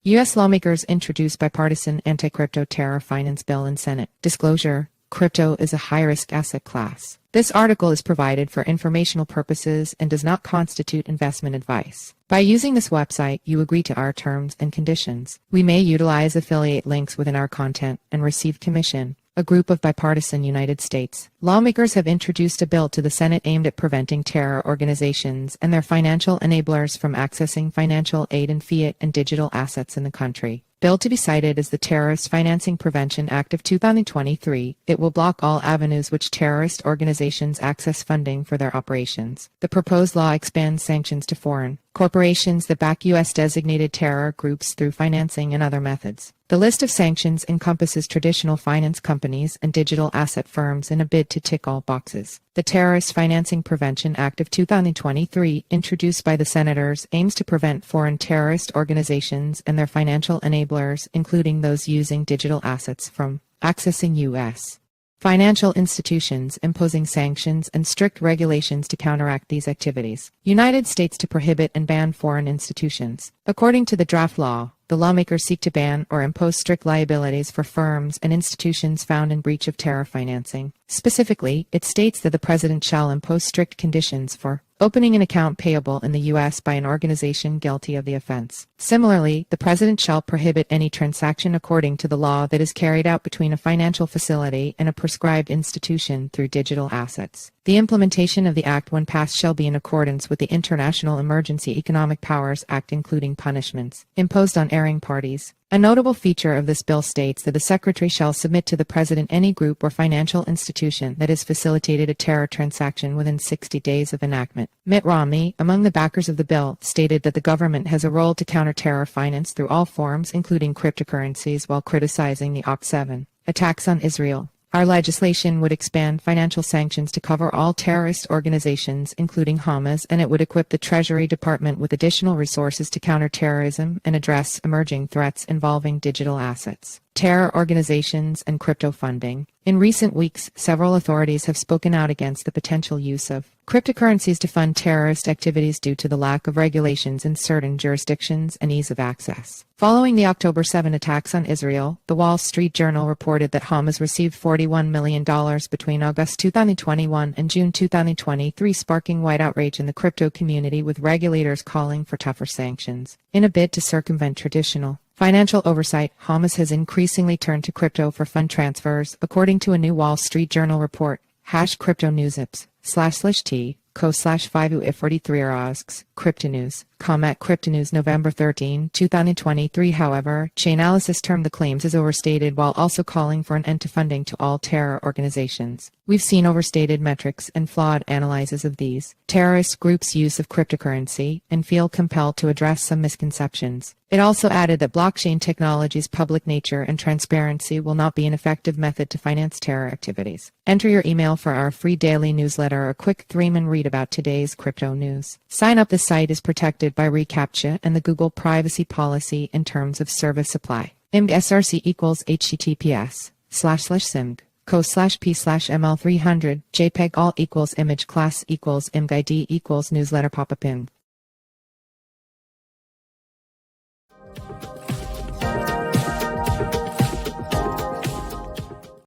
U.S. lawmakers introduce bipartisan anti-crypto terror finance bill in Senate. Disclosure: crypto is a high-risk asset class. This article is provided for informational purposes and does not constitute investment advice. By using this website, you agree to our terms and conditions. We may utilize affiliate links within our content and receive commission. A group of bipartisan United States lawmakers have introduced a bill to the Senate aimed at preventing terror organizations and their financial enablers from accessing financial aid in fiat and digital assets in the country. Bill to be cited is the Terrorist Financing Prevention Act of 2023. It will block all avenues which terrorist organizations access funding for their operations. The proposed law expands sanctions to foreign corporations that back U.S.-designated terror groups through financing and other methods. The list of sanctions encompasses traditional finance companies and digital asset firms in a bid to tick all boxes. The Terrorist Financing Prevention Act of 2023, introduced by the senators, aims to prevent foreign terrorist organizations and their financial enablers, including those using digital assets, from accessing U.S. financial institutions, imposing sanctions and strict regulations to counteract these activities. United States to prohibit and ban foreign institutions. According to the draft law, the lawmakers seek to ban or impose strict liabilities for firms and institutions found in breach of terror financing. Specifically, it states that the president shall impose strict conditions for opening an account payable in the U.S. by an organization guilty of the offense. Similarly, the president shall prohibit any transaction according to the law that is carried out between a financial facility and a prescribed institution through digital assets. The implementation of the act, when passed, shall be in accordance with the International Emergency Economic Powers Act, including punishments imposed on erring parties. A notable feature of this bill states that the Secretary shall submit to the President any group or financial institution that has facilitated a terror transaction within 60 days of enactment. Mitt Romney, among the backers of the bill, stated that the government has a role to counter terror finance through all forms, including cryptocurrencies, while criticizing the Oct. 7 attacks on Israel. Our legislation would expand financial sanctions to cover all terrorist organizations, including Hamas, and it would equip the Treasury Department with additional resources to counter terrorism and address emerging threats involving digital assets, terror organizations, and crypto funding. In recent weeks, several authorities have spoken out against the potential use of cryptocurrencies to fund terrorist activities due to the lack of regulations in certain jurisdictions and ease of access. Following the October 7 attacks on Israel, the Wall Street Journal reported that Hamas received $41 million between August 2021 and June 2023, sparking wide outrage in the crypto community, with regulators calling for tougher sanctions. In a bid to circumvent traditional financial oversight, Hamas has increasingly turned to crypto for fund transfers, according to a new Wall Street Journal report. #CryptoNewsIps//T co/5U43 asks CryptoNews. CryptoNews November 13, 2023. However, Chainalysis termed the claims as overstated while also calling for an end to funding to all terror organizations. We've seen overstated metrics and flawed analyses of these terrorist groups' use of cryptocurrency and feel compelled to address some misconceptions. It also added that blockchain technology's public nature and transparency will not be an effective method to finance terror activities. Enter your email for our free daily newsletter, a quick 3-minute read about today's crypto news. Sign up. This site is protected by reCAPTCHA and the Google privacy policy and terms of service apply. IMG SRC equals https://simg co/p/ml300 jpeg alt equals image class equals img id equals newsletter pop-up img.